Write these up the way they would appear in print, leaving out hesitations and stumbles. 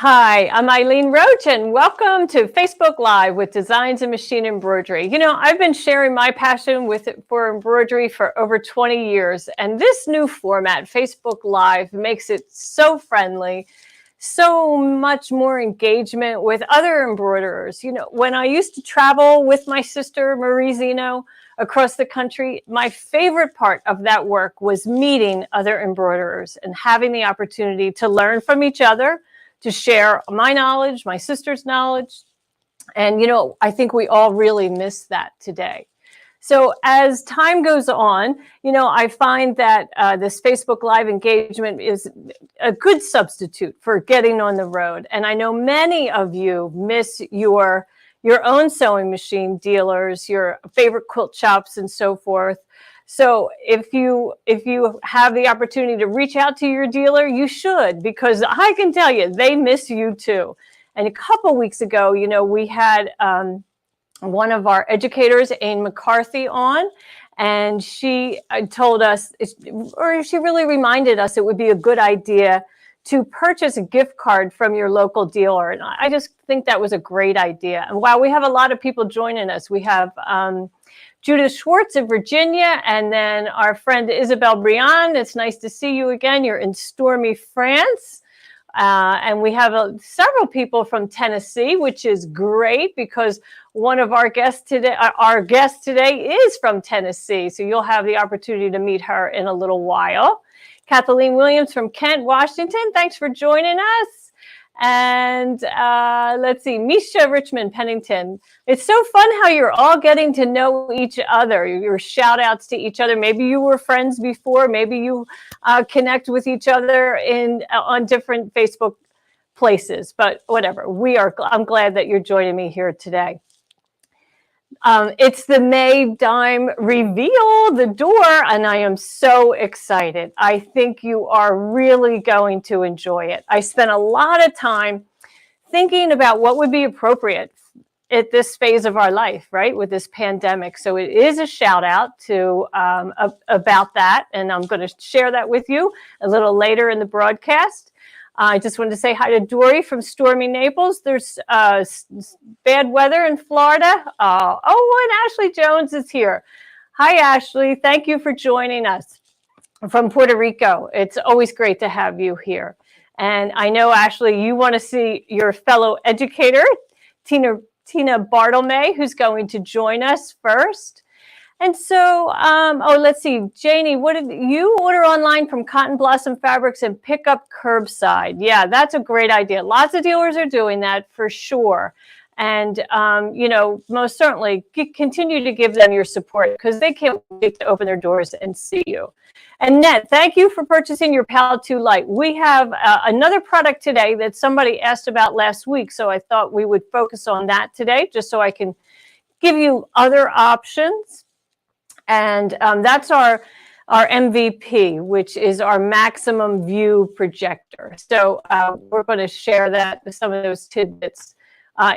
Hi, I'm Eileen Roach, and welcome to Facebook Live with Designs and Machine Embroidery. I've been sharing my passion for embroidery for over 20 years, and this new format, Facebook Live, makes it so friendly, so much more engagement with other embroiderers. When I used to travel with my sister, Marie Zeno, across the country, my favorite part of that work was meeting other embroiderers and having the opportunity to learn from each other, to share my knowledge, my sister's knowledge. And, I think we all really miss that today. So as time goes on, I find that this Facebook Live engagement is a good substitute for getting on the road. And I know many of you miss your own sewing machine dealers, your favorite quilt shops, and so forth. So if you have the opportunity to reach out to your dealer, you should, because I can tell you they miss you too. And a couple weeks ago, we had one of our educators, Anne McCarthy, on, and she told us, or she really reminded us, it would be a good idea to purchase a gift card from your local dealer. And I just think that was a great idea. And while we have a lot of people joining us, we have Judith Schwartz in Virginia, and then our friend Isabel Briand. It's nice to see you again. You're in stormy France. And we have several people from Tennessee, which is great because one of our guests today is from Tennessee. So you'll have the opportunity to meet her in a little while. Kathleen Williams from Kent, Washington. Thanks for joining us. And let's see, Nisha Richmond, Pennington. It's so fun how you're all getting to know each other. Your shout outs to each other. Maybe you were friends before. Maybe you connect with each other on different Facebook places. But whatever, I'm glad that you're joining me here today. It's the May Dime reveal, the door, and I am so excited. I think you are really going to enjoy it. I spent a lot of time thinking about what would be appropriate at this phase of our life, right, with this pandemic. So it is a shout out to about that, and I'm going to share that with you a little later in the broadcast. I just wanted to say hi to Dory from stormy Naples. There's bad weather in Florida. And Ashley Jones is here. Hi, Ashley. Thank you for joining us from Puerto Rico. It's always great to have you here. And I know, Ashley, you want to see your fellow educator, Tina Bartlemay, who's going to join us first. And so, let's see, Janie, what did you order online from Cotton Blossom Fabrics and pick up curbside? Yeah, that's a great idea. Lots of dealers are doing that for sure. And, most certainly continue to give them your support because they can't wait to open their doors and see you. And Ned, thank you for purchasing your Pal 2 Light. We have another product today that somebody asked about last week. So I thought we would focus on that today just so I can give you other options. And that's our MVP, which is our maximum view projector. So we're going to share some of those tidbits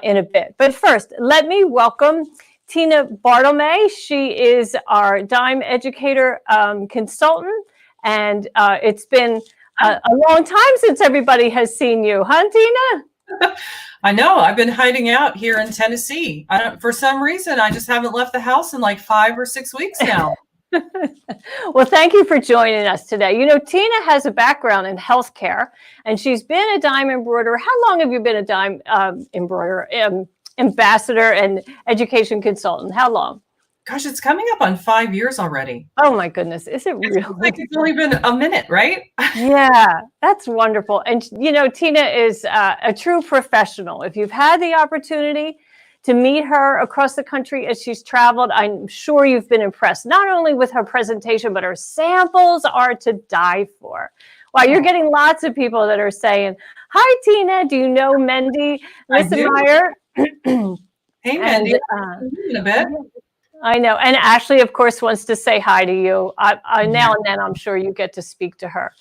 in a bit. But first, let me welcome Tina Bartlemay. She is our Dime Educator consultant. And it's been a long time since everybody has seen you, huh, Tina? I know. I've been hiding out here in Tennessee. For some reason, I just haven't left the house in like 5 or 6 weeks now. Well, thank you for joining us today. Tina has a background in healthcare, and she's been a dime embroiderer. How long have you been a dime embroiderer, ambassador, and education consultant? How long? Gosh, it's coming up on 5 years already. Oh my goodness, is it really? Like it's only been a minute, right? Yeah, that's wonderful. And Tina is a true professional. If you've had the opportunity to meet her across the country as she's traveled, I'm sure you've been impressed, not only with her presentation, but her samples are to die for. Wow, you're getting lots of people that are saying, hi, Tina, do you know Mendy Lissenmeyer? Hey, Mendy, in a bit. I know. And Ashley, of course, wants to say hi to you. Now and then, I'm sure you get to speak to her.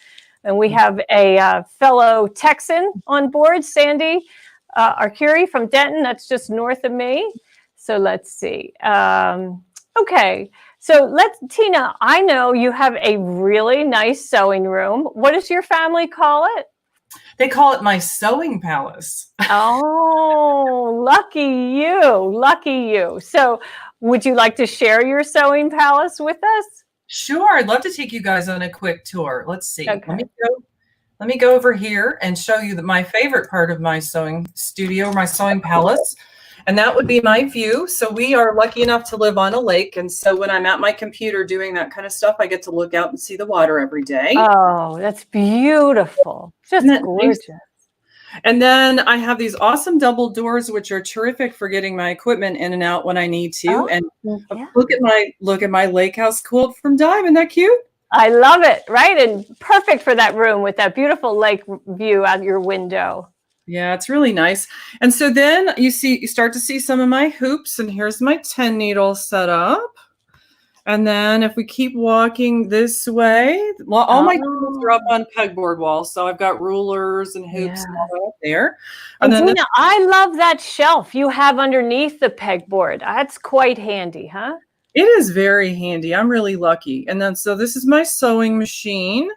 And we have a fellow Texan on board, Sandy Arcuri from Denton. That's just north of me. So let's see. Okay. So Tina, I know you have a really nice sewing room. What does your family call it? They call it my sewing palace. Oh, lucky you. Lucky you. So, would you like to share your sewing palace with us? Sure, I'd love to take you guys on a quick tour. Let's see. Okay. Let me go over here and show you my favorite part of my sewing studio, my sewing palace. And that would be my view. So we are lucky enough to live on a lake. And so when I'm at my computer doing that kind of stuff, I get to look out and see the water every day. Oh, that's beautiful. Just gorgeous. Nice? And then I have these awesome double doors, which are terrific for getting my equipment in and out when I need to. Oh, and yeah. look at my lake house quilt from Dime. Isn't that cute? I love it, right? And perfect for that room with that beautiful lake view out your window. Yeah, it's really nice. And so then you start to see some of my hoops, and here's my 10 needle setup. And then if we keep walking this way, all my tools are up on pegboard walls. So I've got rulers and hoops and all that up there. And then Tina, I love that shelf you have underneath the pegboard. That's quite handy, huh? It is very handy. I'm really lucky. And then, so this is my sewing machine.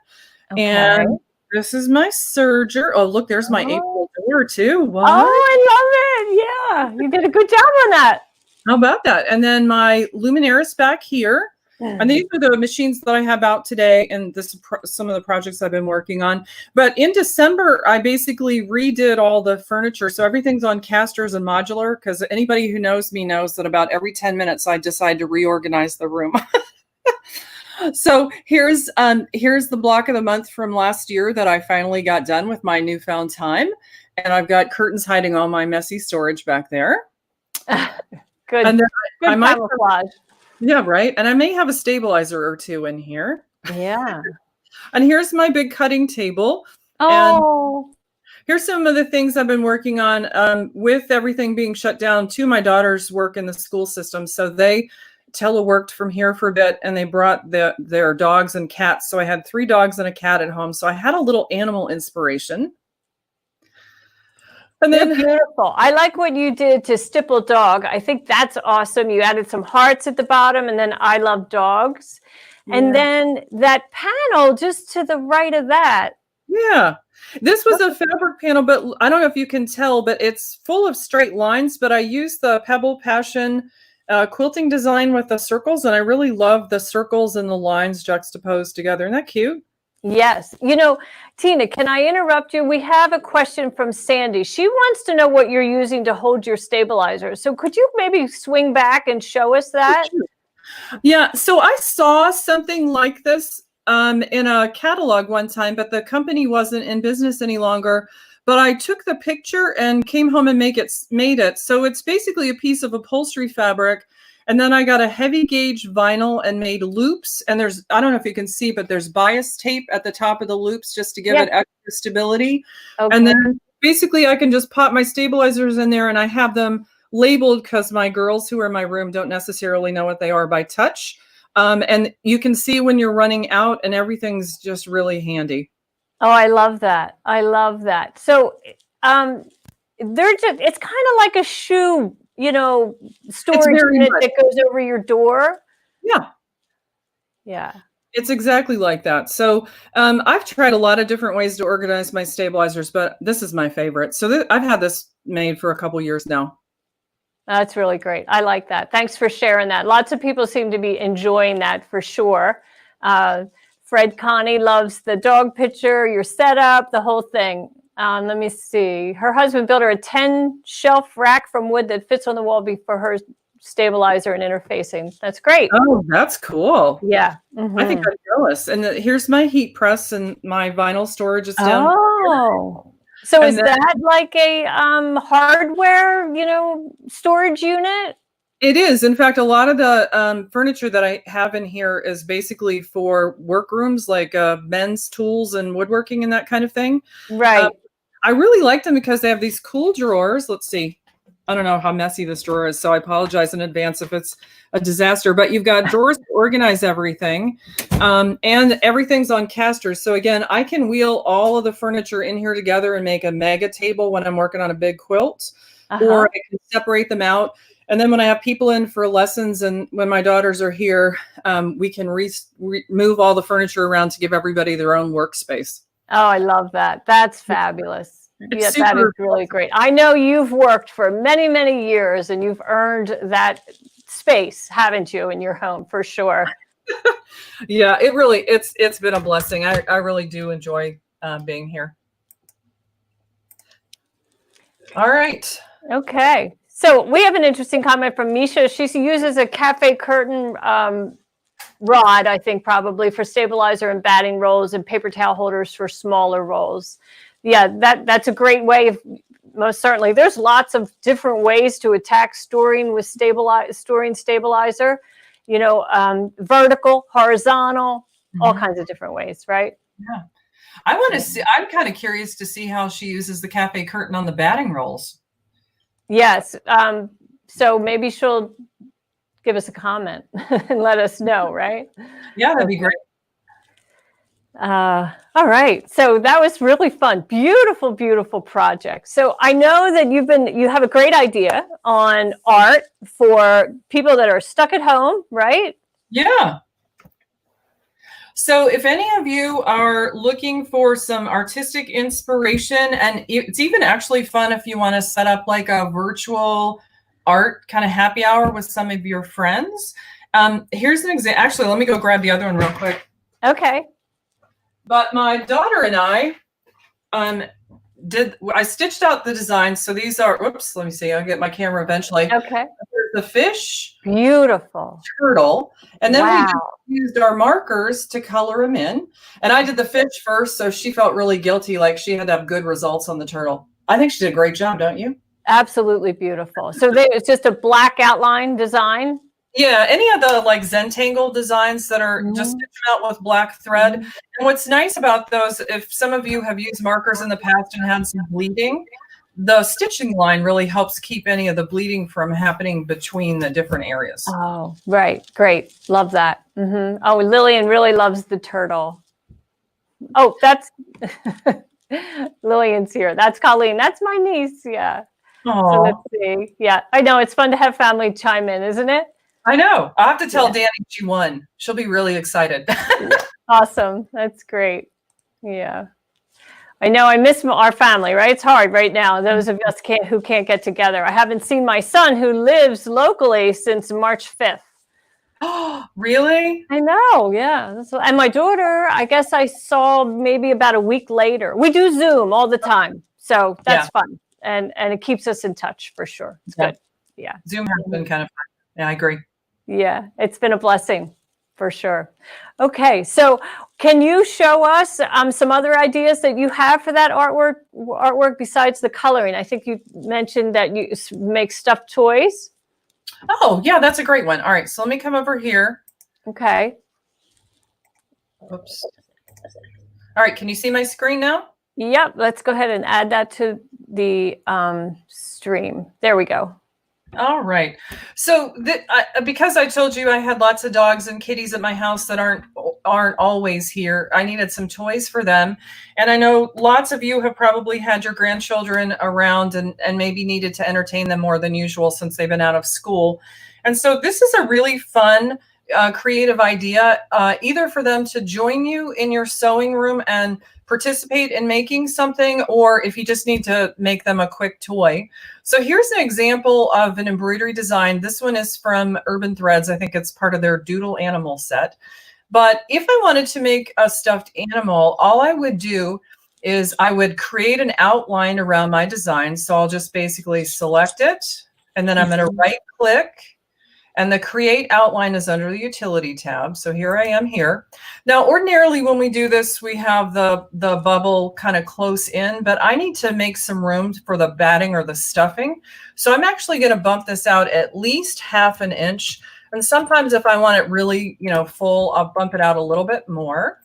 Okay. And this is my serger. Oh, look, there's my April door too. What? Oh, I love it. Yeah, you did a good job on that. How about that? And then my Luminaris back here. And these are the machines that I have out today, and this some of the projects I've been working on. But in December, I basically redid all the furniture. So everything's on casters and modular, because anybody who knows me knows that about every 10 minutes, I decide to reorganize the room. So here's the block of the month from last year that I finally got done with my newfound time. And I've got curtains hiding all my messy storage back there. Good. And then good camouflage. Yeah, right. And I may have a stabilizer or two in here. Yeah. And here's my big cutting table. Oh. And here's some of the things I've been working on with everything being shut down. Two of my daughters work in the school system. So they teleworked from here for a bit, and they brought their dogs and cats. So I had 3 dogs and a cat at home. So I had a little animal inspiration. And then beautiful. I like what you did to Stipple Dog. I think that's awesome. You added some hearts at the bottom, and then I love dogs. Yeah. And then that panel just to the right of that. Yeah. This was a fabric panel, but I don't know if you can tell, but it's full of straight lines. But I used the Pebble Passion quilting design with the circles, and I really love the circles and the lines juxtaposed together. Isn't that cute? Yes. You know, Tina, can I interrupt you? We have a question from Sandy. She wants to know what you're using to hold your stabilizer. So could you maybe swing back and show us that? Yeah. So I saw something like this in a catalog one time, but the company wasn't in business any longer. But I took the picture and came home and made it. So it's basically a piece of upholstery fabric. And then I got a heavy gauge vinyl and made loops. And I don't know if you can see, but there's bias tape at the top of the loops just to give it extra stability. Okay. And then basically I can just pop my stabilizers in there, and I have them labeled because my girls who are in my room don't necessarily know what they are by touch. And you can see when you're running out, and everything's just really handy. Oh, I love that. I love that. So it's kind of like a shoe, storage unit that goes over your door. Yeah. Yeah. It's exactly like that. So I've tried a lot of different ways to organize my stabilizers, but this is my favorite. So I've had this made for a couple years now. That's really great. I like that. Thanks for sharing that. Lots of people seem to be enjoying that for sure. Fred Connie loves the dog picture, your setup, the whole thing. Let me see. Her husband built her a 10-shelf rack from wood that fits on the wall for her stabilizer and interfacing. That's great. Oh, that's cool. Yeah. Mm-hmm. I think I'm jealous. And here's my heat press, and my vinyl storage is down. Oh. So is that like a hardware, storage unit? It is. In fact, a lot of the furniture that I have in here is basically for workrooms, like men's tools and woodworking and that kind of thing. Right. I really like them because they have these cool drawers. Let's see. I don't know how messy this drawer is, so I apologize in advance if it's a disaster. But you've got drawers to organize everything, and everything's on casters. So again, I can wheel all of the furniture in here together and make a mega table when I'm working on a big quilt, or I can separate them out. And then when I have people in for lessons, and when my daughters are here, we can move all the furniture around to give everybody their own workspace. Oh, I love that. That's fabulous. It's Yeah, that is super. really great. I know you've worked for many, many years and you've earned that space, haven't you, in your home for sure. Yeah, it's been a blessing. I really do enjoy being here. All right. Okay. So we have an interesting comment from Nisha. She uses a cafe curtain rod, I think probably for stabilizer and batting rolls and paper towel holders for smaller rolls. Yeah, that's a great way of, most certainly. There's lots of different ways to attack storing with storing stabilizer, you know, vertical, horizontal, all kinds of different ways, right? Yeah. I want to see, I'm kind of curious to see how she uses the cafe curtain on the batting rolls. Yes. So maybe she'll give us a comment and let us know, right? Yeah, that'd be great. All right. So that was really fun. Beautiful, beautiful project. So I know that you have a great idea on art for people that are stuck at home, right? Yeah. So if any of you are looking for some artistic inspiration, and it's even actually fun if you want to set up like a virtual art kind of happy hour with some of your friends. Here's an example. Actually, let me go grab the other one real quick. Okay. But my daughter and I I stitched out the designs. So these are, whoops, let me see. I'll get my camera eventually. Okay. There's the fish. Beautiful. Turtle. And then Wow. we just used our markers to color them in. And I did the fish first, so she felt really guilty, like she had to have good results on the turtle. I think she did a great job, don't you? Absolutely beautiful. So it's just a black outline design. Yeah, any of the like Zentangle designs that are just stitched out with black thread. And what's nice about those, if some of you have used markers in the past and had some bleeding, the stitching line really helps keep any of the bleeding from happening between the different areas. Oh, right. Great. Love that. Oh, Lillian really loves the turtle. Oh, that's Lillian's here. That's Colleen. That's my niece. Yeah. Aww. So let's see. Yeah, I know. It's fun to have family chime in, isn't it? I know. I'll have to tell Danny she won. She'll be really excited. Awesome. That's great. Yeah. I know I miss our family, right? It's hard right now. Those of us who can't get together. I haven't seen my son who lives locally since March 5th. Oh, really? I know. Yeah. And my daughter, I guess I saw maybe about a week later. We do Zoom all the time. So that's fun. And it keeps us in touch for sure. It's good. Yeah. Zoom has been kind of fun. Yeah, I agree. Yeah, it's been a blessing for sure. Okay, so can you show us some other ideas that you have for that artwork besides the coloring? I think you mentioned that you make stuffed toys. Oh, yeah, that's a great one. All right, so let me come over here. Okay. Oops. All right, can you see my screen now? Yep, let's go ahead and add that to the stream. There we go. All right. So because I told you I had lots of dogs and kitties at my house that aren't always here, I needed some toys for them. And I know lots of you have probably had your grandchildren around and maybe needed to entertain them more than usual since they've been out of school. And so this is a really fun, creative idea, either for them to join you in your sewing room and participate in making something, or if you just need to make them a quick toy. So here's an example of an embroidery design. This one is from Urban Threads. I think it's part of their Doodle Animal set. But if I wanted to make a stuffed animal, all I would do is I would create an outline around my design. So I'll just basically select it, and then I'm going to right click. And the create outline is under the utility tab. So here I am here. Now, ordinarily when we do this, we have the bubble kind of close in, but I need to make some room for the batting or the stuffing. So I'm actually going to bump this out at least 1/2 inch. And sometimes if I want it really, full, I'll bump it out a little bit more.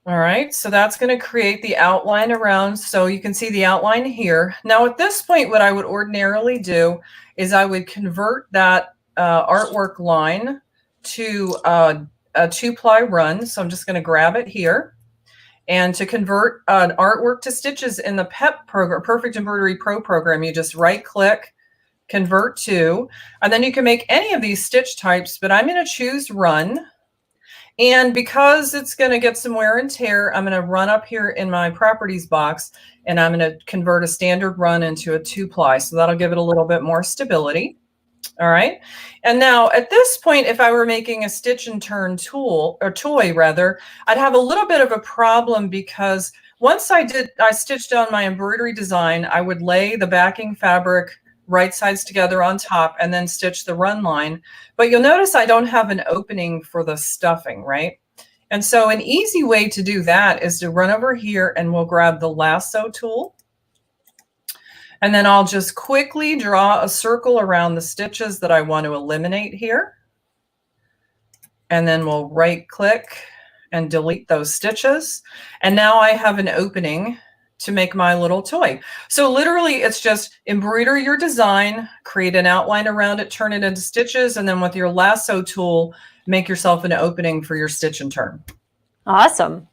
All right, so that's going to create the outline around. So you can see the outline here. Now at this point, what I would ordinarily do is I would convert that artwork line to a 2-ply run. So I'm just going to grab it here. And to convert an artwork to stitches in the PEP program, Perfect Embroidery Pro program, you just right click, convert to, and then you can make any of these stitch types, but I'm going to choose run. And because it's going to get some wear and tear, I'm going to run up here in my properties box, and I'm going to convert a standard run into a 2-ply. So that'll give it a little bit more stability. All right. And now at this point, if I were making a stitch and turn tool, or toy rather, I'd have a little bit of a problem, because once I stitched on my embroidery design, I would lay the backing fabric right sides together on top and then stitch the run line. But you'll notice I don't have an opening for the stuffing, right? And so an easy way to do that is to run over here, and we'll grab the lasso tool. And then I'll just quickly draw a circle around the stitches that I want to eliminate here. And then we'll right click and delete those stitches. And now I have an opening to make my little toy. So literally it's just embroider your design, create an outline around it, turn it into stitches, and then with your lasso tool, make yourself an opening for your stitch and turn. Awesome.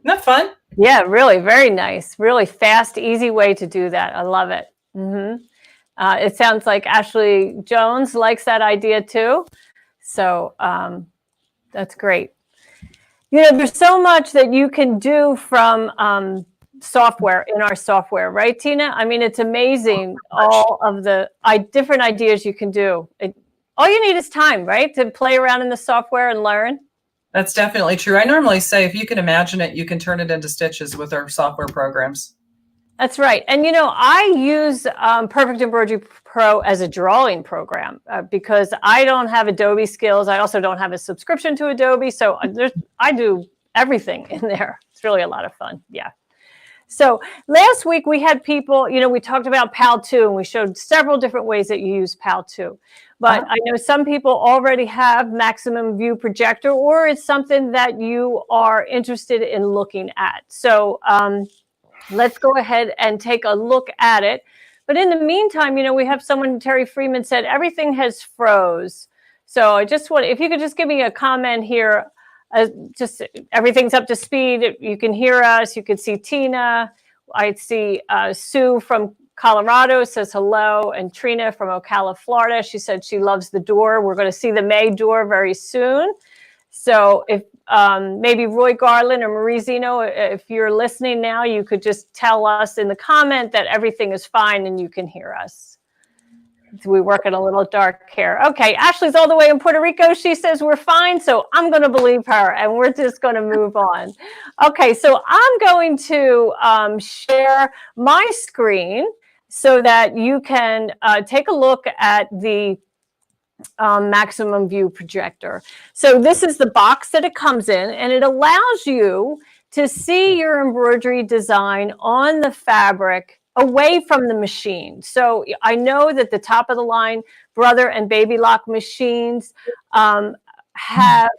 Isn't that fun? Yeah, really, very nice. Really fast, easy way to do that. I love it. It sounds like Ashley Jones likes that idea too. So that's great. You know, there's so much that you can do from software, in our software, right, Tina? I mean, it's amazing, all of the different ideas you can do. All you need is time, right, to play around in the software and learn. That's definitely true. I normally say if you can imagine it, you can turn it into stitches with our software programs. That's right. And, you know, I use Perfect Embroidery Pro as a drawing program because I don't have Adobe skills. I also don't have a subscription to Adobe. So I do everything in there. It's really a lot of fun. Yeah. So last week we had people, you know, we talked about PAL 2 and we showed several different ways that you use PAL 2. But I know some people already have Maximum View Projector, or it's something that you are interested in looking at. So let's go ahead and take a look at it. But in the meantime, you know, we have someone, Terry Freeman said, everything has froze. So I just want, if you could just give me a comment here, just everything's up to speed. You can hear us. You can see Tina. I see Sue from Colorado says hello, and Trina from Ocala, Florida. She said she loves the door. We're going to see the May door very soon. So if maybe Roy Garland or Marie Zeno, if you're listening now, you could just tell us in the comment that everything is fine and you can hear us. We work in a little dark here. Okay, Ashley's all the way in Puerto Rico. She says we're fine, so I'm going to believe her, and we're just going to move on. Okay, so I'm going to share my screen so that you can take a look at the Maximum View Projector. So this is the box that it comes in, and it allows you to see your embroidery design on the fabric away from the machine. So I know that the top of the line Brother and Baby Lock machines have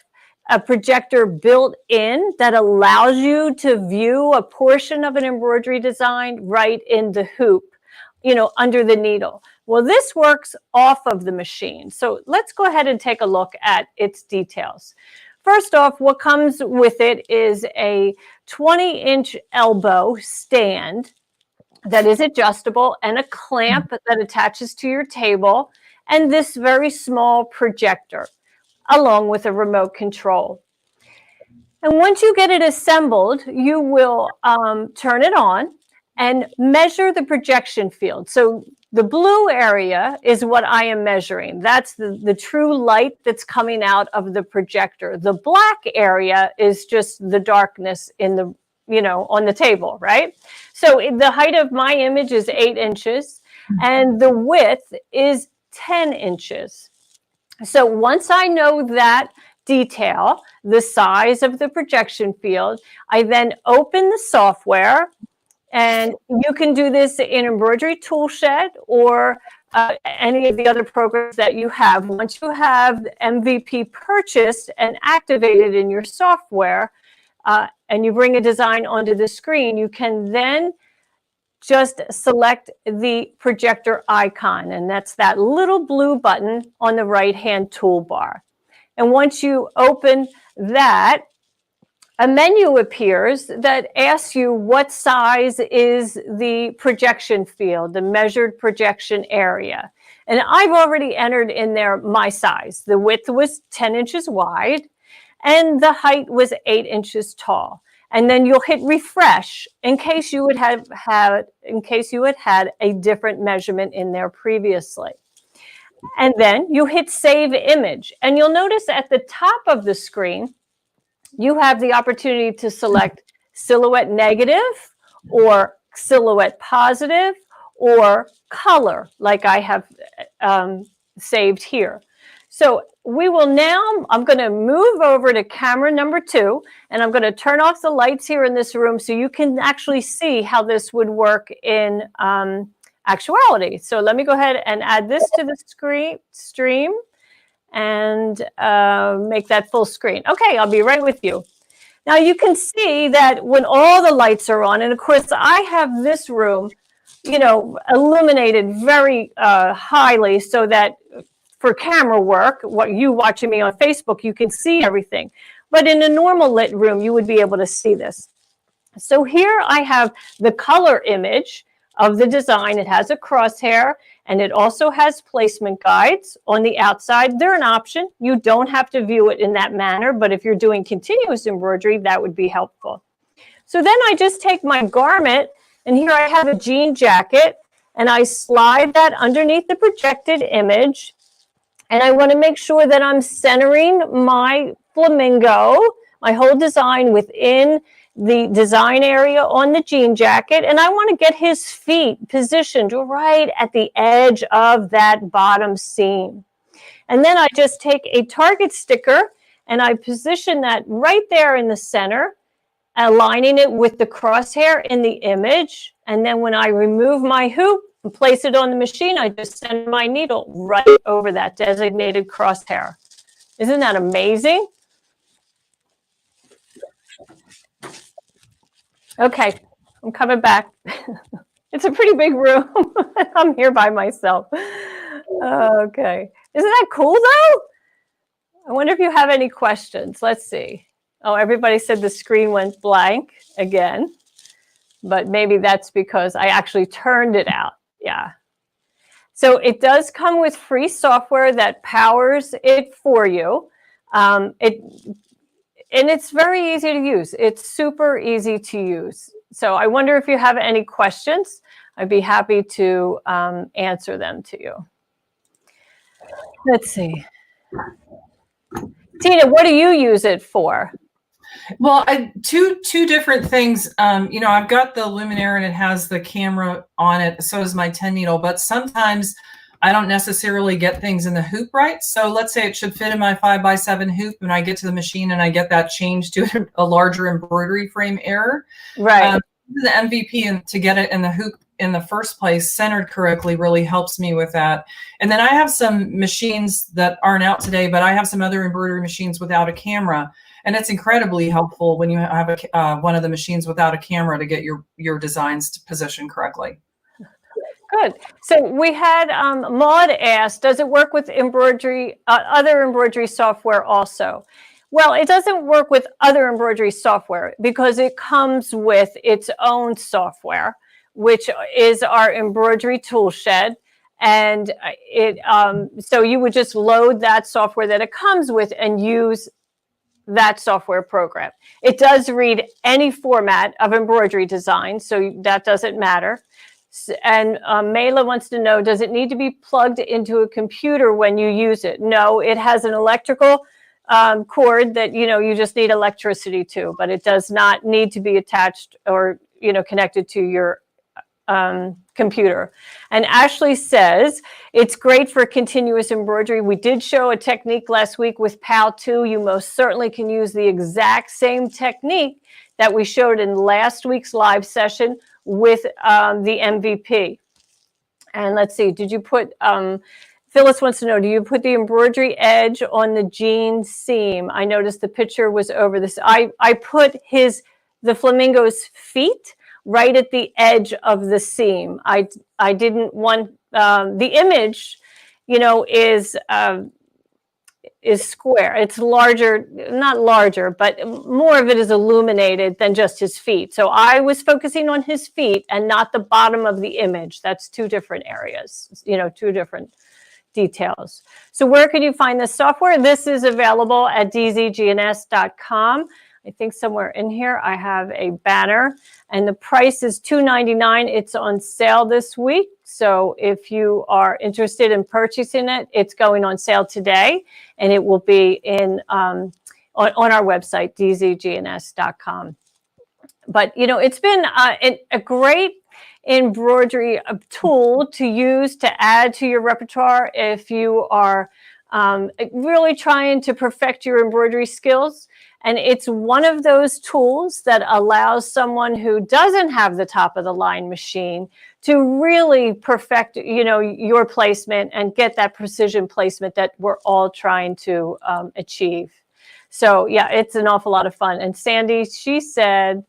a projector built in that allows you to view a portion of an embroidery design right in the hoop, you know, under the needle. Well, this works off of the machine. So let's go ahead and take a look at its details. First off, what comes with it is a 20-inch elbow stand that is adjustable, and a clamp that attaches to your table, and this very small projector, along with a remote control. And once you get it assembled, you will turn it on and measure the projection field. So the blue area is what I am measuring. That's the true light that's coming out of the projector. The black area is just the darkness in the, you know, on the table, right? So the height of my image is 8 inches and the width is 10 inches. So once I know that detail, the size of the projection field, I then open the software, and you can do this in Embroidery Toolshed or any of the other programs that you have. Once you have MVP purchased and activated in your software, and you bring a design onto the screen, you can then just select the projector icon, and that's that little blue button on the right-hand toolbar. And once you open that, a menu appears that asks you what size is the projection field, the measured projection area. And I've already entered in there my size. The width was 10 inches wide, and the height was 8 inches tall. And then you'll hit refresh in case you would have had a different measurement in there previously. And then you hit save image, and you'll notice at the top of the screen you have the opportunity to select silhouette negative or silhouette positive or color, like I have saved here. So we will now, I'm going to move over to camera number 2, and I'm going to turn off the lights here in this room so you can actually see how this would work in actuality. So let me go ahead and add this to the stream and make that full screen. Okay, I'll be right with you. Now you can see that when all the lights are on, and of course I have this room, you know, illuminated very highly so that for camera work, what you watching me on Facebook, you can see everything. But in a normal lit room, you would be able to see this. So here I have the color image of the design. It has a crosshair, and it also has placement guides on the outside. They're an option. You don't have to view it in that manner, but if you're doing continuous embroidery, that would be helpful. So then I just take my garment, and here I have a jean jacket, and I slide that underneath the projected image. And I want to make sure that I'm centering my flamingo, my whole design within the design area on the jean jacket. And I want to get his feet positioned right at the edge of that bottom seam. And then I just take a target sticker and I position that right there in the center, aligning it with the crosshair in the image. And then when I remove my hoop and place it on the machine, I just send my needle right over that designated crosshair. Isn't that amazing? Okay, I'm coming back. It's a pretty big room. I'm here by myself. Okay. Isn't that cool though? I wonder if you have any questions. Let's see. Oh, everybody said the screen went blank again, but maybe that's because I actually turned it out. Yeah. So it does come with free software that powers it for you. And it's very easy to use. It's super easy to use. So I wonder if you have any questions. I'd be happy to answer them to you. Let's see. Tina, what do you use it for? Well, two different things. You know, I've got the luminaire and it has the camera on it. So is my 10 needle, but sometimes I don't necessarily get things in the hoop right. So let's say it should fit in my 5x7 hoop and I get to the machine and I get that changed to a larger embroidery frame error. Right. The MVP and to get it in the hoop in the first place centered correctly really helps me with that. And then I have some machines that aren't out today, but I have some other embroidery machines without a camera. And it's incredibly helpful when you have one of the machines without a camera to get your designs to position correctly. Good. So we had Maud asked, does it work with embroidery, other embroidery software also? Well, it doesn't work with other embroidery software because it comes with its own software, which is our embroidery tool shed. And so you would just load that software that it comes with and use that software program. It does read any format of embroidery design, so that doesn't matter. And Mela wants to know, does it need to be plugged into a computer when you use it? No, it has an electrical cord that, you know, you just need electricity to, but it does not need to be attached or, you know, connected to your computer. And Ashley says, it's great for continuous embroidery. We did show a technique last week with PAL 2. You most certainly can use the exact same technique that we showed in last week's live session with the MVP. And let's see, did you put, Phyllis wants to know, do you put the embroidery edge on the jean seam? I noticed the picture was over this. I put the flamingo's feet right at the edge of the seam. I didn't want, the image, you know, is square. It's larger, not larger, but more of it is illuminated than just his feet. So I was focusing on his feet and not the bottom of the image. That's two different areas, you know, two different details. So where can you find this software? This is available at dzgns.com. I think somewhere in here I have a banner, and the price is $2.99. It's on sale this week. So if you are interested in purchasing it, it's going on sale today, and it will be in on our website, dzgns.com. But, you know, it's been a great embroidery tool to use to add to your repertoire if you are really trying to perfect your embroidery skills. And it's one of those tools that allows someone who doesn't have the top of the line machine to really perfect, you know, your placement and get that precision placement that we're all trying to achieve. So yeah, it's an awful lot of fun. And Sandy, she said,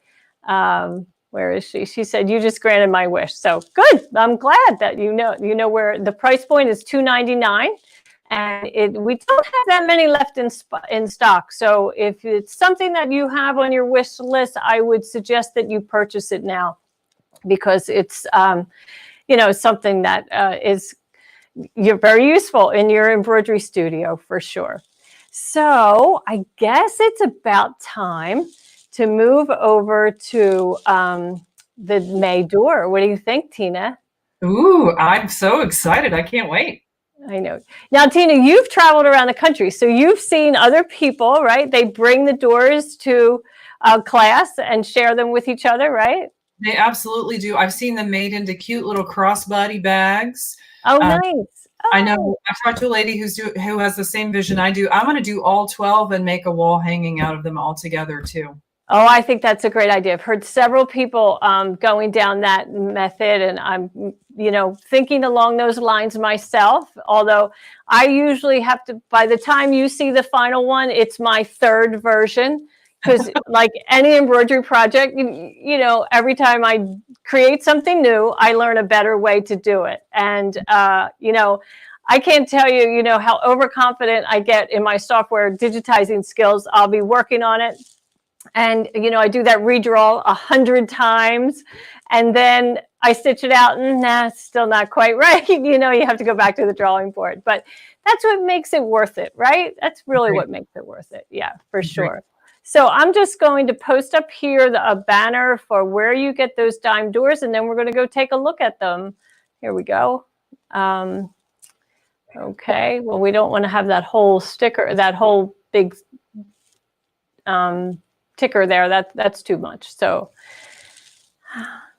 where is she? She said, you just granted my wish. So good. I'm glad that you know where the price point is $2.99. And we don't have that many left in stock. So if it's something that you have on your wish list, I would suggest that you purchase it now, because it's you know, something that you're very useful in your embroidery studio for sure. So I guess it's about time to move over to the May door. What do you think, Tina? Ooh, I'm so excited. I can't wait. I know. Now, Tina, you've traveled around the country, so you've seen other people, right? They bring the doors to a class and share them with each other, right? They absolutely do. I've seen them made into cute little crossbody bags. Oh, nice. Oh. I know. I talked to a lady who has the same vision I do. I want to do all 12 and make a wall hanging out of them all together too. Oh, I think that's a great idea. I've heard several people going down that method, and I'm, you know, thinking along those lines myself. Although I usually have to, by the time you see the final one, it's my third version, because like any embroidery project, you know, every time I create something new, I learn a better way to do it. And, you know, I can't tell you, you know, how overconfident I get in my software digitizing skills. I'll be working on it, and, you know, I do that redraw 100 times, and then I stitch it out, and it's still not quite right. You know, you have to go back to the drawing board, but that's what makes it worth it, right? That's really what makes it worth it. Yeah, for sure. So I'm just going to post up here a banner for where you get those dime doors, and then we're going to go take a look at them. Here we go. Okay, well, we don't want to have that whole sticker, that whole big ticker there. That's too much. So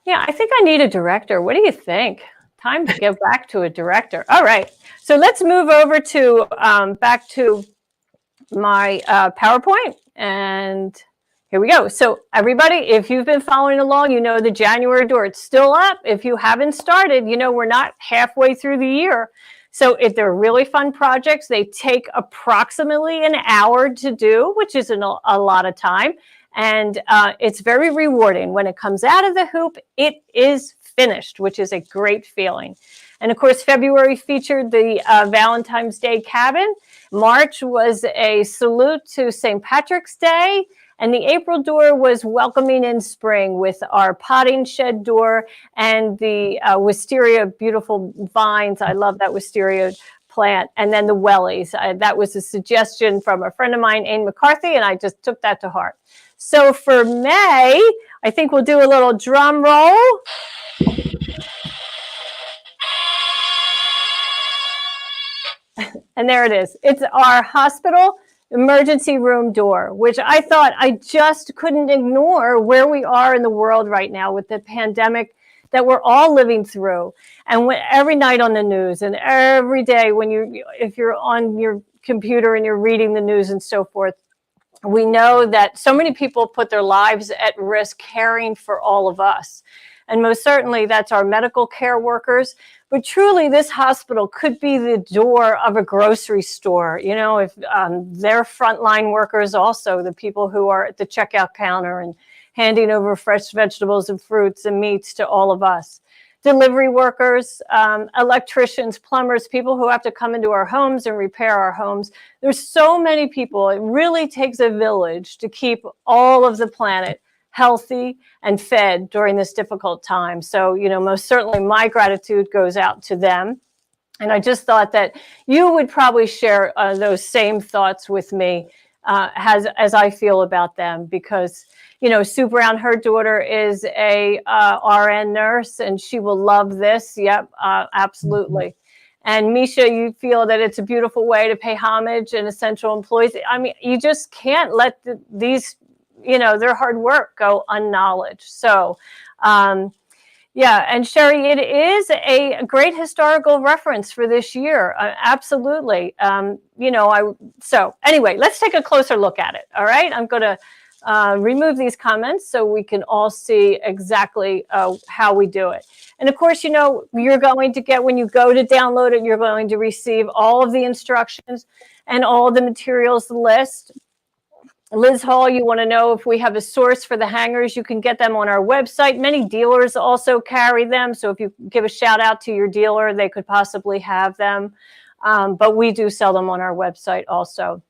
yeah, I think I need a director. What do you think? Time to go back to a director. All right, so let's move over to back to my PowerPoint, and here we go. So everybody, if you've been following along, you know the January door, it's still up. If you haven't started, you know we're not halfway through the year. So if they're really fun projects, they take approximately an hour to do, which isn't a lot of time. And it's very rewarding. When it comes out of the hoop, it is finished, which is a great feeling. And of course, February featured the Valentine's Day cabin. March was a salute to St. Patrick's Day. And the April door was welcoming in spring with our potting shed door and the wisteria, beautiful vines. I love that wisteria plant. And then the wellies. That was a suggestion from a friend of mine, Anne McCarthy, and I just took that to heart. So for May, I think we'll do a little drum roll. And there it is. It's our hospital emergency room door, which I thought I just couldn't ignore where we are in the world right now with the pandemic that we're all living through. And every night on the news and every day if you're on your computer and you're reading the news and so forth, we know that so many people put their lives at risk caring for all of us. And most certainly that's our medical care workers. But truly, this hospital could be the door of a grocery store. You know, if they're frontline workers also, the people who are at the checkout counter and handing over fresh vegetables and fruits and meats to all of us. Delivery workers, electricians, plumbers, people who have to come into our homes and repair our homes. There's so many people. It really takes a village to keep all of the planet healthy and fed during this difficult time. So, you know, most certainly my gratitude goes out to them. And I just thought that you would probably share those same thoughts with me as I feel about them, because, you know, Sue Brown, her daughter is a RN nurse, and she will love this. Yep, absolutely. And Misha, you feel that it's a beautiful way to pay homage and essential employees. I mean, you just can't let these, you know, their hard work go unacknowledged. So, yeah, and Sherry, it is a great historical reference for this year. Absolutely. You know, so anyway, let's take a closer look at it. All right, I'm going to remove these comments so we can all see exactly how we do it. And of course, you know, you're going to get, when you go to download it, you're going to receive all of the instructions and all the materials list. Liz Hall, you want to know if we have a source for the hangers, you can get them on our website. Many dealers also carry them. So if you give a shout out to your dealer, they could possibly have them. But we do sell them on our website also.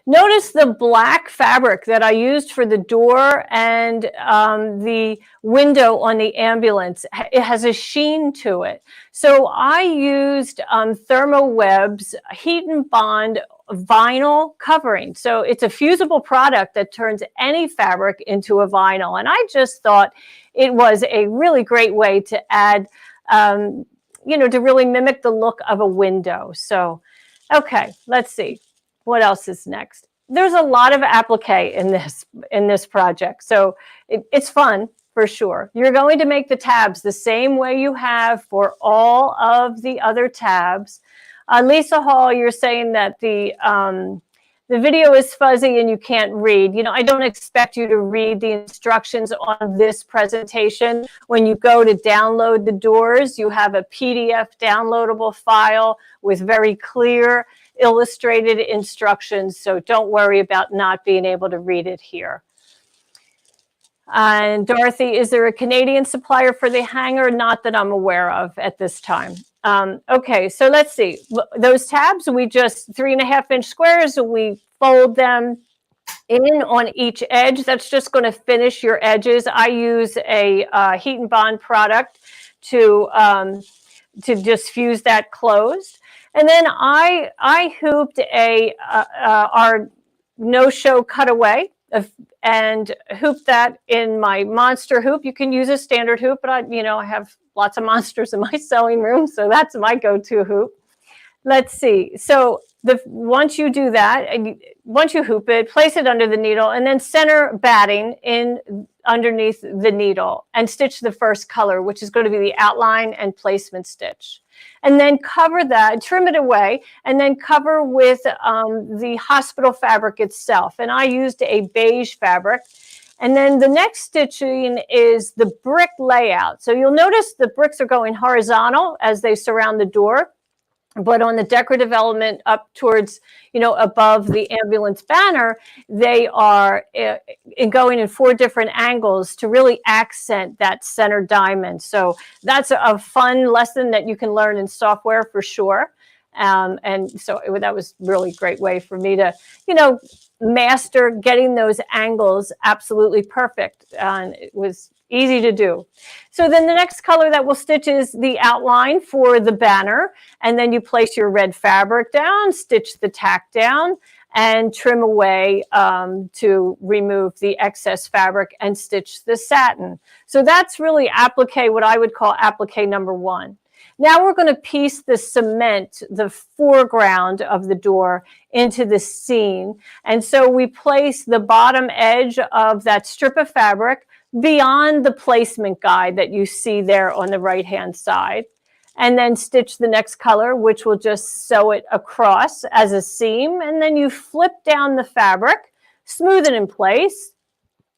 Notice the black fabric that I used for the door and the window on the ambulance. It has a sheen to it. So I used ThermoWeb's Heat and Bond vinyl covering. So it's a fusible product that turns any fabric into a vinyl. And I just thought it was a really great way to add, you know, to really mimic the look of a window. So, okay, let's see. What else is next? There's a lot of applique in this project. So it's fun for sure. You're going to make the tabs the same way you have for all of the other tabs. Lisa Hall, you're saying that the video is fuzzy and you can't read. You know, I don't expect you to read the instructions on this presentation. When you go to download the doors, you have a PDF downloadable file with very clear illustrated instructions. So don't worry about not being able to read it here. And Dorothy, is there a Canadian supplier for the hanger? Not that I'm aware of at this time. Okay, so let's see. Those tabs, we just 3.5-inch squares, we fold them in on each edge. That's just going to finish your edges. I use a Heat and Bond product to just fuse that closed. And then I hooped our no-show cutaway and hooped that in my monster hoop. You can use a standard hoop, but I have lots of monsters in my sewing room, so that's my go-to hoop. Let's see. So once you do that, once you hoop it, place it under the needle, and then center batting in underneath the needle and stitch the first color, which is going to be the outline and placement stitch. And then cover that, trim it away, and then cover with the hospital fabric itself. And I used a beige fabric. And then the next stitching is the brick layout. So you'll notice the bricks are going horizontal as they surround the door. But on the decorative element up towards, above the ambulance banner, they are going in 4 different angles to really accent that center diamond. So that's a fun lesson that you can learn in software for sure. And so that was really a great way for me to, master getting those angles absolutely perfect. And it was easy to do. So then the next color that we'll stitch is the outline for the banner. And then you place your red fabric down, stitch the tack down, and trim away to remove the excess fabric and stitch the satin. So that's really applique, what I would call applique number 1. Now we're going to piece the cement, the foreground of the door, into the scene. And so we place the bottom edge of that strip of fabric beyond the placement guide that you see there on the right-hand side. And then stitch the next color, which will just sew it across as a seam. And then you flip down the fabric, smooth it in place,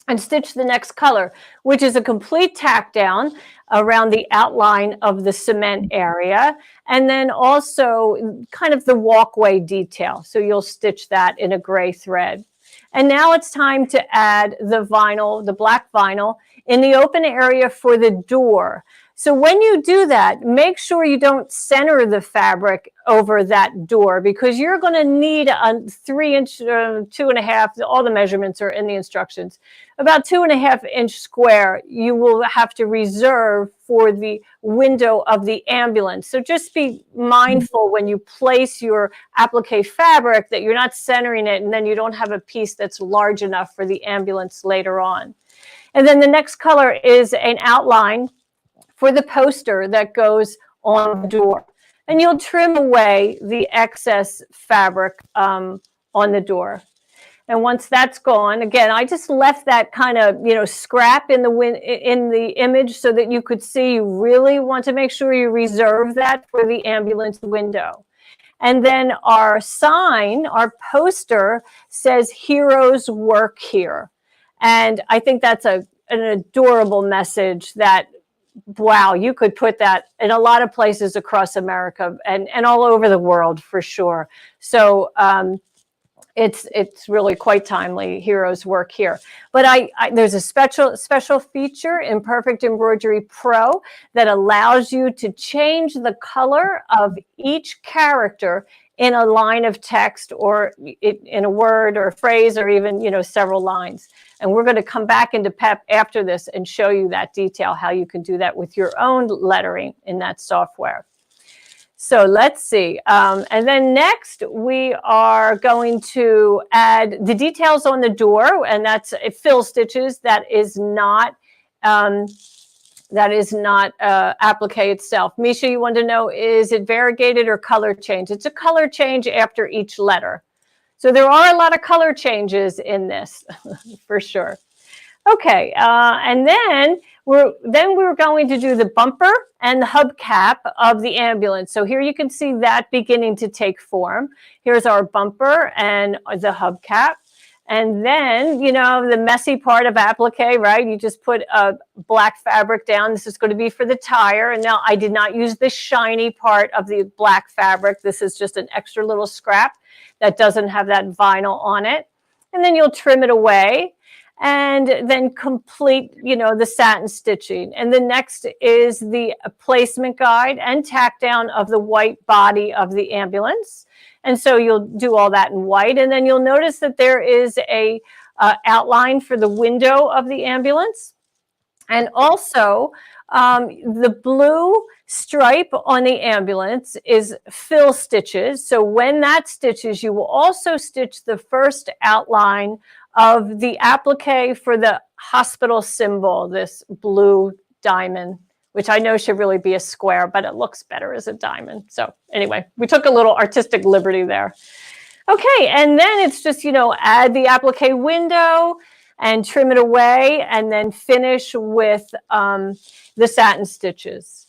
and stitch the next color, which is a complete tack down around the outline of the cement area. And then also kind of the walkway detail. So you'll stitch that in a gray thread. And now it's time to add the vinyl, the black vinyl, in the open area for the door. So when you do that, make sure you don't center the fabric over that door, because you're going to need a 3-inch, 2.5, all the measurements are in the instructions, about 2.5-inch square you will have to reserve for the window of the ambulance. So just be mindful when you place your applique fabric that you're not centering it, and then you don't have a piece that's large enough for the ambulance later on. And then the next color is an outline for the poster that goes on the door. And you'll trim away the excess fabric on the door. And once that's gone, again, I just left that kind of, scrap in the image so that you could see. You really want to make sure you reserve that for the ambulance window. And then our sign, our poster says "Heroes Work Here." And I think that's an adorable message that, wow, you could put that in a lot of places across America and all over the world for sure. So it's really quite timely. Heroes work here. But there's a special feature in Perfect Embroidery Pro that allows you to change the color of each character in a line of text, or in a word or a phrase, or even several lines. And we're going to come back into PEP after this and show you that detail, how you can do that with your own lettering in that software. So let's see. And then next we are going to add the details on the door, and that's fill stitches. That is not applique itself. Misha, you want to know, is it variegated or color change? It's a color change after each letter. So there are a lot of color changes in this for sure. Okay, and then we're going to do the bumper and the hubcap of the ambulance. So here you can see that beginning to take form. Here's our bumper and the hubcap. And then, the messy part of applique, right? You just put a black fabric down. This is going to be for the tire. And now I did not use the shiny part of the black fabric. This is just an extra little scrap that doesn't have that vinyl on it. And then you'll trim it away and then complete, the satin stitching. And the next is the placement guide and tack down of the white body of the ambulance. And so you'll do all that in white. And then you'll notice that there is a outline for the window of the ambulance. And also the blue stripe on the ambulance is fill stitches. So when that stitches, you will also stitch the first outline of the applique for the hospital symbol, this blue diamond, which I know should really be a square, but it looks better as a diamond. So anyway, we took a little artistic liberty there. Okay, and then it's just, add the applique window and trim it away, and then finish with the satin stitches.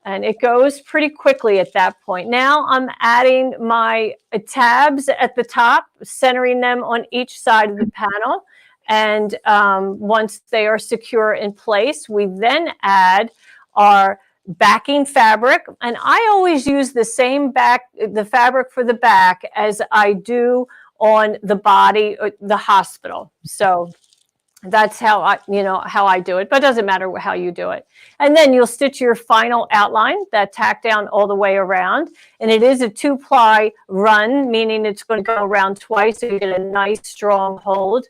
And it goes pretty quickly at that point. Now I'm adding my tabs at the top, centering them on each side of the panel. And once they are secure in place, we then add our backing fabric. And I always use the same the fabric for the back as I do on the body, the hospital. So that's how I do it, but it doesn't matter how you do it. And then you'll stitch your final outline, that tack down all the way around. And it is a 2-ply run, meaning it's going to go around twice, so you get a nice strong hold.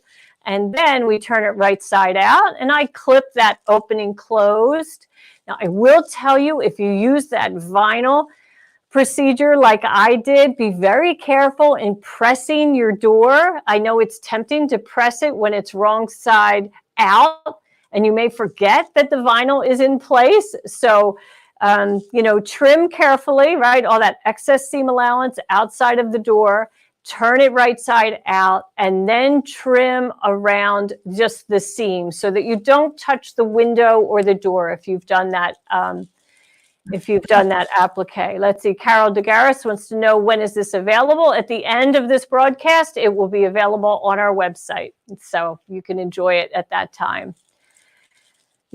And then we turn it right side out, and I clip that opening closed. Now, I will tell you, if you use that vinyl procedure like I did, be very careful in pressing your door. I know it's tempting to press it when it's wrong side out, and you may forget that the vinyl is in place. So, trim carefully, right? All that excess seam allowance outside of the door, turn it right side out, and then trim around just the seam so that you don't touch the window or the door if you've done that applique. Let's see, Carol DeGaris wants to know, when is this available? At the end of this broadcast, it will be available on our website. So you can enjoy it at that time.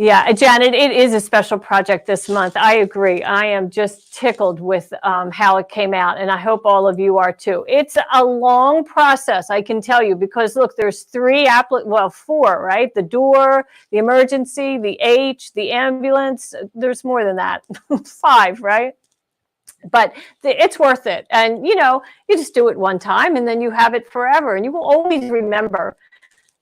Yeah, Janet, it is a special project this month. I agree. I am just tickled with how it came out, and I hope all of you are too. It's a long process, I can tell you, because look, there's four, right? The door, the emergency, the H, the ambulance. There's more than that, 5, right? But it's worth it. And, you just do it one time, and then you have it forever, and you will always remember.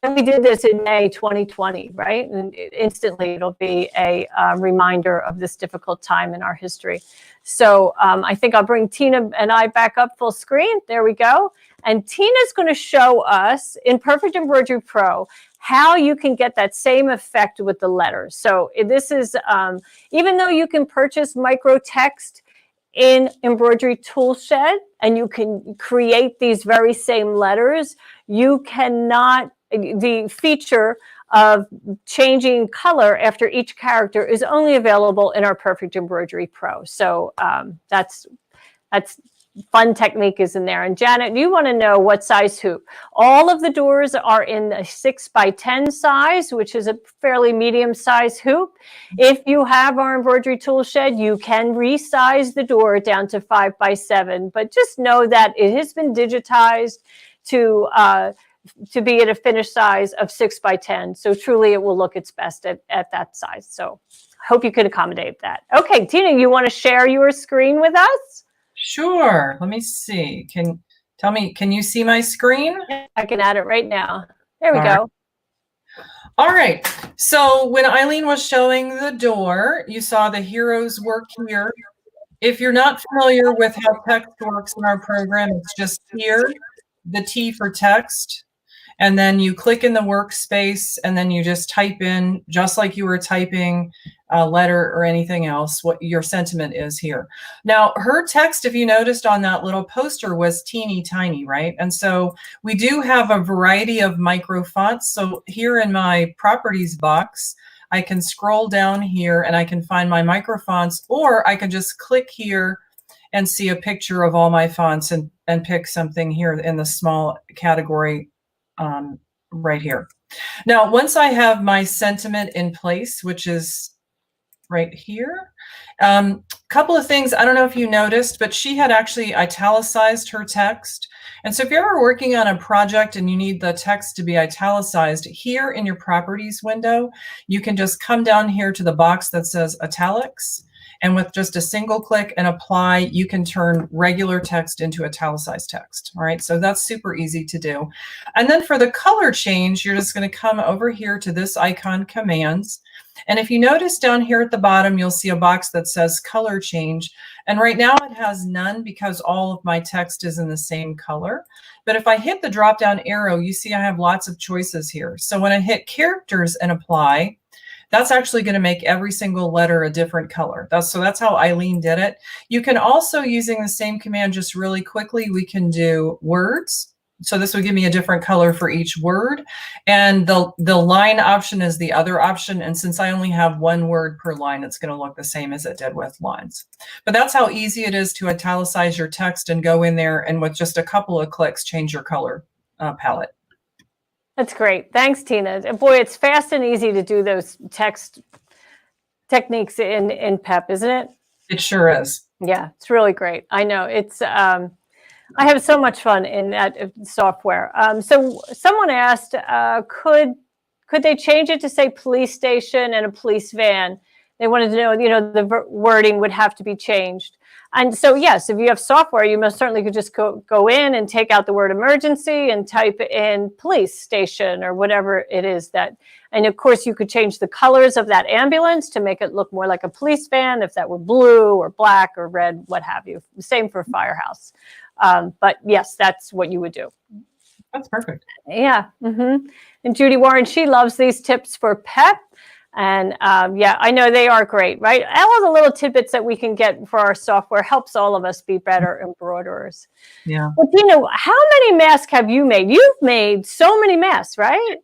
And we did this in May 2020, right? And instantly it'll be a reminder of this difficult time in our history. So I think I'll bring Tina and I back up full screen. There we go. And Tina's going to show us in Perfect Embroidery Pro how you can get that same effect with the letters. So this is, even though you can purchase micro text in Embroidery Toolshed and you can create these very same letters, you cannot. The feature of changing color after each character is only available in our Perfect Embroidery Pro. So that's fun technique is in there. And Janet, you want to know what size hoop. All of the doors are in the 6x10 size, which is a fairly medium size hoop. If you have our embroidery tool shed, you can resize the door down to 5x7, but just know that it has been digitized to be at a finished size of 6x10. So truly it will look its best at that size. So hope you could accommodate that. Okay, Tina, you want to share your screen with us? Sure. Let me see. Can you see my screen? I can add it right now. There we go. All right. So when Eileen was showing the door, you saw the heroes work here. If you're not familiar with how text works in our program, it's just here, the T for text. And then you click in the workspace and then you just type in, just like you were typing a letter or anything else, what your sentiment is here. Now, her text, if you noticed on that little poster, was teeny tiny, right? And so we do have a variety of micro fonts. So here in my properties box, I can scroll down here and I can find my micro fonts, or I can just click here and see a picture of all my fonts and pick something here in the small category right here. Now, once I have my sentiment in place, which is right here, couple of things. I don't know if you noticed, but she had actually italicized her text. And so if you're ever working on a project and you need the text to be italicized, here in your properties window, you can just come down here to the box that says italics. And with just a single click and apply, you can turn regular text into italicized text. All right, so that's super easy to do. And then for the color change, you're just going to come over here to this icon, commands. And if you notice down here at the bottom, you'll see a box that says color change. And right now it has none because all of my text is in the same color. But if I hit the drop down arrow, you see I have lots of choices here. So when I hit characters and apply, that's actually going to make every single letter a different color. So that's how Eileen did it. You can also, using the same command, just really quickly, we can do words. So this would give me a different color for each word. And the line option is the other option. And since I only have one word per line, it's going to look the same as it did with lines. But that's how easy it is to italicize your text and go in there and with just a couple of clicks, change your color palette. That's great. Thanks, Tina. Boy, it's fast and easy to do those text techniques in PEP, isn't it? It sure is. Yeah, it's really great. I know. It's I have so much fun in that software. So someone asked, could they change it to say police station and a police van? They wanted to know, the wording would have to be changed. And so, yes, if you have software, you most certainly could just go in and take out the word emergency and type in police station or whatever it is that. And of course, you could change the colors of that ambulance to make it look more like a police van, if that were blue or black or red, what have you. Same for firehouse. But yes, that's what you would do. That's perfect. Yeah. Mm-hmm. And Judy Warren, she loves these tips for PEP. And yeah, I know they are great, right? All the little tidbits that we can get for our software helps all of us be better embroiderers. Yeah. But how many masks have you made? You've made so many masks, right?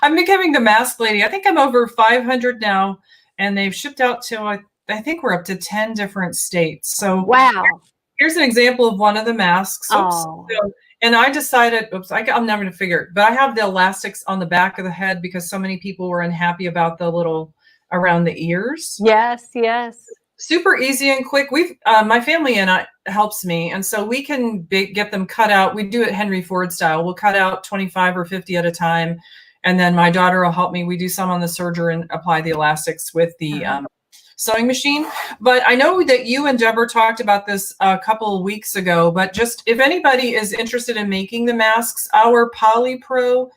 I'm becoming the mask lady. I think I'm over 500 now, and they've shipped out to, I think we're up to 10 different states. So wow. Here's an example of one of the masks. Oh. And I decided, I'm never going to figure it, but I have the elastics on the back of the head because so many people were unhappy about the little around the ears. Yes, yes. Super easy and quick. We've my family and I helps me, and so we can get them cut out. We do it Henry Ford style. We'll cut out 25 or 50 at a time, and then my daughter will help me. We do some on the serger and apply the elastics with the sewing machine. But I know that you and Deborah talked about this a couple of weeks ago, but just if anybody is interested in making the masks, our PolyPro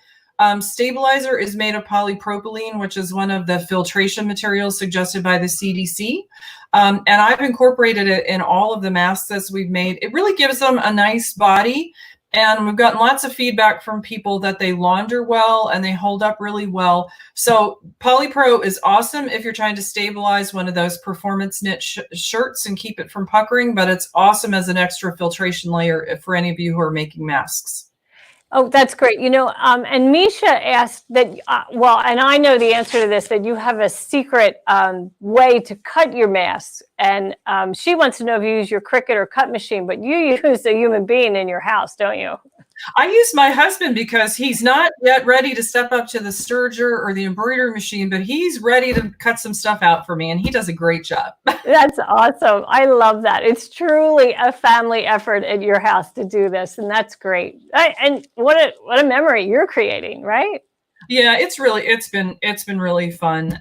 stabilizer is made of polypropylene, which is one of the filtration materials suggested by the CDC. And I've incorporated it in all of the masks that we've made. It really gives them a nice body. And we've gotten lots of feedback from people that they launder well and they hold up really well. So PolyPro is awesome if you're trying to stabilize one of those performance knit shirts and keep it from puckering, but it's awesome as an extra filtration layer for any of you who are making masks. Oh, that's great. You know, and Nisha asked that, well, and I know the answer to this, that you have a secret way to cut your masks. And she wants to know if you use your Cricut or cut machine, but you use a human being in your house, don't you? I use my husband because he's not yet ready to step up to the serger or the embroidery machine, but he's ready to cut some stuff out for me, and he does a great job. That's awesome. I love that. It's truly a family effort at your house to do this, and that's great. And what a memory you're creating, right? Yeah, it's been really fun.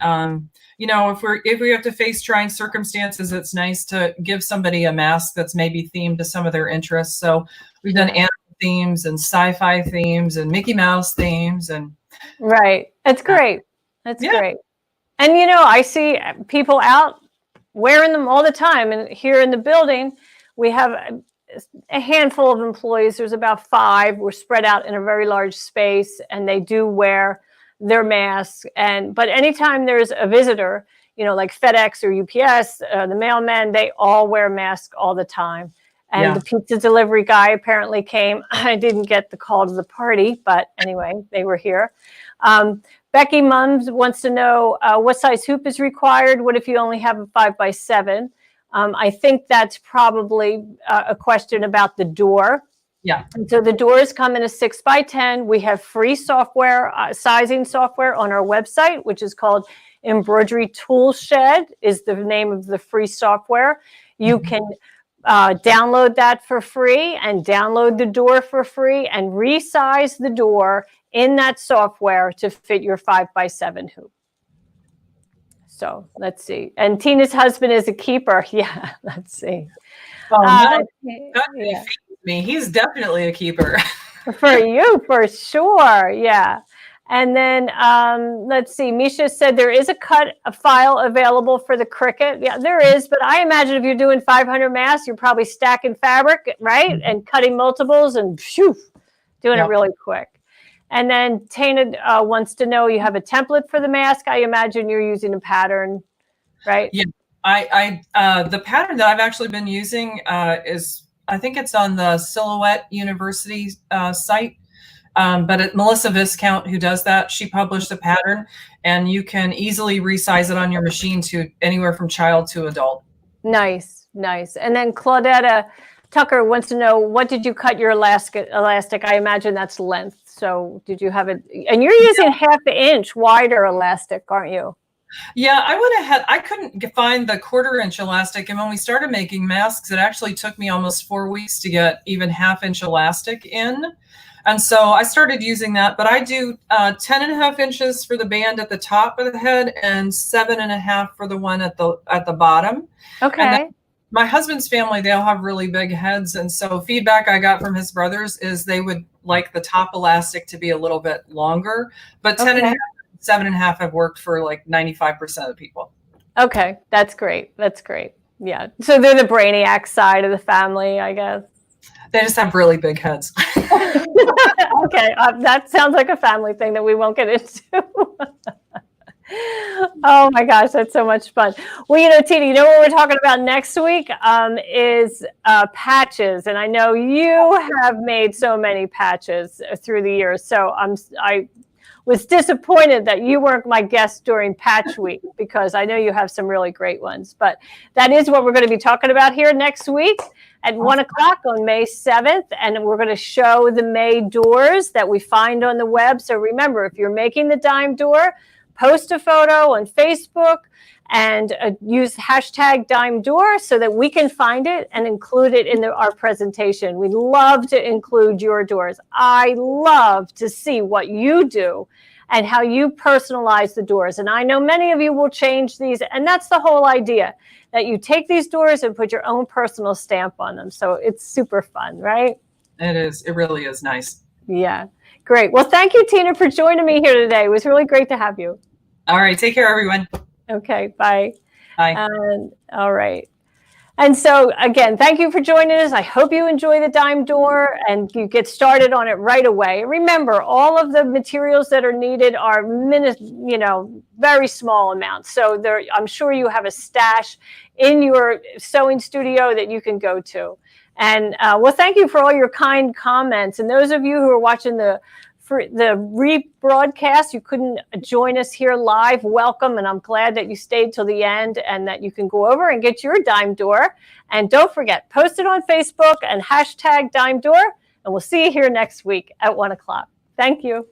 You know, if we have to face trying circumstances, it's nice to give somebody a mask that's maybe themed to some of their interests. So we've done animal themes and sci-fi themes and Mickey Mouse themes, and right. That's great. That's great. And you know, I see people out wearing them all the time. And here in the building, we have a handful of employees. There's about 5. We're spread out in a very large space, and they do wear their masks. But anytime there's a visitor, you know, like FedEx or UPS, the mailman, they all wear masks all the time. And the pizza delivery guy apparently came. I didn't get the call to the party, but anyway, they were here. Becky Mums wants to know what size hoop is required. What if you only have a 5x7? I think that's probably a question about the door. Yeah. And so the doors come in a 6x10. We have free software, sizing software on our website, which is called Embroidery Tool Shed, is the name of the free software. You can download that for free and download the door for free and resize the door in that software to fit your 5x7 hoop. So let's see. And Tina's husband is a keeper. Yeah, let's see. Oh, no, me. He's definitely a keeper. For you, for sure. Yeah. And then let's see. Misha said there is a file available for the Cricut. Yeah, there is. But I imagine if you're doing 500 masks, you're probably stacking fabric, right? And cutting multiples and doing it really quick. And then Tina wants to know, you have a template for the mask. I imagine you're using a pattern, right? Yeah. The pattern that I've actually been using is, I think it's on the Silhouette University site. But Melissa Viscount, who does that, she published the pattern, and you can easily resize it on your machine to anywhere from child to adult. Nice, nice. And then Claudetta Tucker wants to know, what did you cut your elastic? I imagine that's length. So did you have it? And you're using half an inch wider elastic, aren't you? Yeah, I went ahead. I couldn't find the 1/4 inch elastic. And when we started making masks, it actually took me almost 4 weeks to get even 1/2 inch elastic in. And so I started using that, but I do 10.5 inches for the band at the top of the head and 7.5 for the one at the bottom. Okay. My husband's family, they all have really big heads. And so feedback I got from his brothers is they would like the top elastic to be a little bit longer, but 10.5, 7.5 have worked for like 95% of people. Okay. That's great. That's great. Yeah. So they're the brainiac side of the family, I guess. They just have really big heads. Okay. That sounds like a family thing that we won't get into. Oh my gosh, that's so much fun. Well, you know, Tina, you know what we're talking about next week is patches. And I know you have made so many patches through the years. So I was disappointed that you weren't my guest during Patch Week, because I know you have some really great ones. But that is what we're going to be talking about here next week at 1 o'clock on May 7th. And we're going to show the May doors that we find on the web. So remember, if you're making the dime door, post a photo on Facebook and use hashtag Dime Door so that we can find it and include it in our presentation. We love to include your doors. I love to see what you do and how you personalize the doors. And I know many of you will change these, and that's the whole idea, that you take these doors and put your own personal stamp on them. So it's super fun, right? It is. It really is nice. Yeah, great. Well, thank you, Tina, for joining me here today. It was really great to have you. All right. Take care, everyone. Okay, bye. Bye. All right. And so, again, thank you for joining us. I hope you enjoy the Dime Door and you get started on it right away. Remember, all of the materials that are needed are very small amounts. So I'm sure you have a stash in your sewing studio that you can go to. And well, thank you for all your kind comments. And those of you who are watching the rebroadcast, you couldn't join us here live, welcome. And I'm glad that you stayed till the end and that you can go over and get your Dime Door. And don't forget, post it on Facebook and hashtag Dime Door. And we'll see you here next week at 1 o'clock. Thank you.